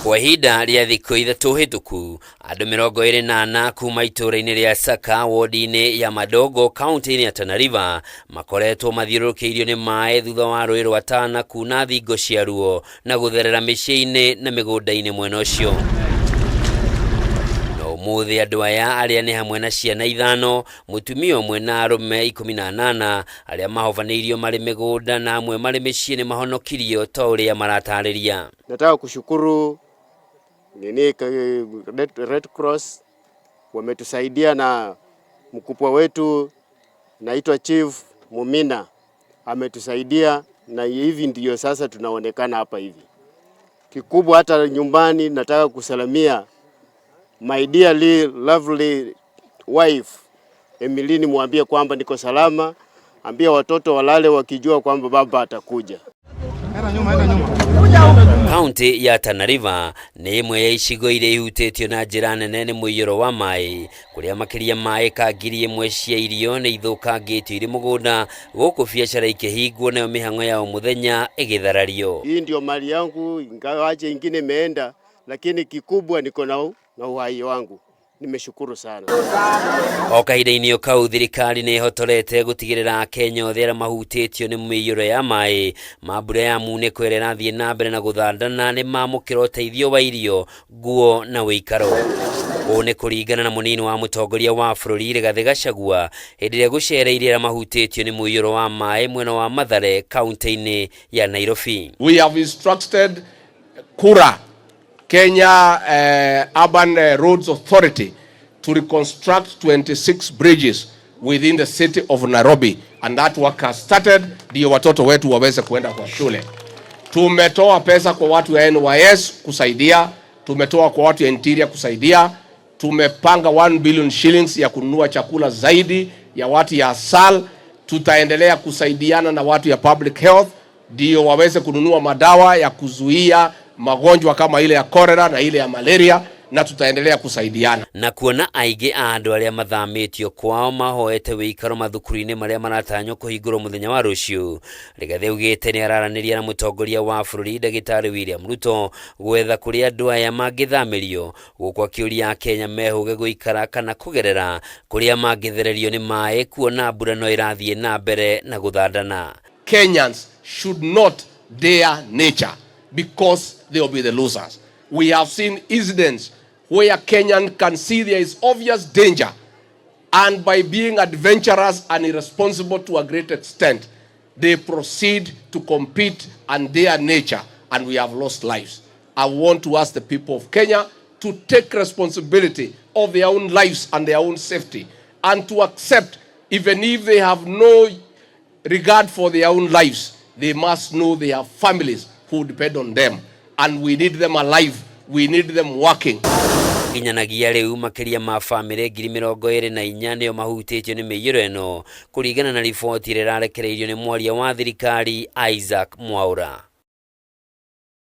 Kwa ihinda rĩa thikũ ithatũ hĩtũku, andũ 24 kuma itũũra-inĩ rĩa Saka wodi-inĩ ya Madogo kaunti-inĩ ya Tana River makoretwo mathiũrũrũkĩirio nĩ maĩ thutha wa rũĩ rwa Tana kuna thingo cia ruo na gũtherera mĩciĩ-inĩ na mĩgũnda-inĩ mwena ũcio. Mũthĩ andũ aya arĩa nĩ hamwe na ciana 5, mũtumia ũmwe na arũme 18 arĩa mahobanĩirio marĩ mĩgũnda na amwe marĩ mĩciĩ nĩ mahonokirio ta ũrĩa maratarĩria. Nataka kushukuru Red Cross wametusaidia na mkubwa wetu naitwa Chief Mumina ametusaidia, na hivi ndio sasa tunaonekana hapa hivi. Kikubwa hata nyumbani nataka kusalamia my dearly lovely wife Emilini, mwambie kwamba niko salama, ambia watoto walale wakijua kwamba baba atakuja. Kaunti ya Tana River nĩ ĩmwe ya icigo iria ihutĩtio na njĩra nene nĩ mũiyũro wa maĩ, kũrĩa makĩria maĩ ka ngiri ĩmwe cia irio nĩ ithũkangĩtio irĩ mũgũnda, gũkũ biacara ikĩhingwo nayo mĩhang'o ya o mũthenya ĩgĩtharario. Hii ndio mali yangu, ingawaje ingine imeenda, lakini kikubwa niko na uhai wangu. Nimeshukuru sana. O kahinda-inĩ o kau thirikari nĩ ĩhotorete gũtigĩrĩra Akenya othe arĩa mahutĩtio nĩ mĩiyũro ya maĩ ma mbura ya munĩko ĩrĩa ĩrathiĩ na mbere na gũthandana nĩ mamũkĩra ũteithio wa irio, nguo na wĩikaro. Ũũ nĩ kũringana na mũnini wa mũtongoria wa bũrũri Rigathĩ Gachagua hĩndĩ ĩrĩa gũcereire arĩa mahutĩtio nĩ mũiyũro wa maĩ mwena wa Mathare kaunti-inĩ ya Nairobi. We have instructed KURA, Kenya Urban Roads Authority, to reconstruct 26 bridges within the city of Nairobi, and that work has started, ndio watoto wetu waweze kuenda kwa shule. Tumetoa pesa kwa watu ya NYS kusaidia, tumetoa kwa watu ya Interior kusaidia, tumepanga 1 billion shillings ya kununua chakula zaidi ya watu ya ASAL. Tutaendelea kusaidiana na watu ya Public Health ndio waweze kununua madawa ya kuzuia magonjwa kama ile ya cholera na ile ya malaria, na tutaendelea kusaidiana. Na kuona aingĩ a andũ arĩa mathamĩtio kwao mahoete wĩikaro mathukuru-inĩ marĩa maratanywo kũhingũrwo mũthenya wa rũciũ, Rigathĩ augĩte nĩ araranĩria na mũtongoria wa bũrũri Ndagĩtarĩ William Ruto gwetha kũrĩa andũ aya mangĩthamĩrio, gũkũ akĩũria Akenya mehũge gũikara kana kũgerera kũrĩa mangĩthererio nĩ maĩ, kuona mbura no ĩrathiĩ na mbere na gũthandana. Kenyans should not dare nature, because they will be the losers. We have seen incidents where Kenyan can see there is obvious danger, and by being adventurous and irresponsible to a great extent, they proceed to compete and dare nature, and we have lost lives. I want to ask the people of Kenya to take responsibility of their own lives and their own safety, and to accept, even if they have no regard for their own lives, they must know they have families who depend on them, and we need them alive, we need them working. Kinyanagia rĩu makĩria ma bamĩrĩ 24,000 nĩo mahutĩtio nĩ mĩiyũro ĩno, kũringana na riboti ĩrĩa ĩrarekereirio nĩ mwaria wa thirikari Isaac Mwaura.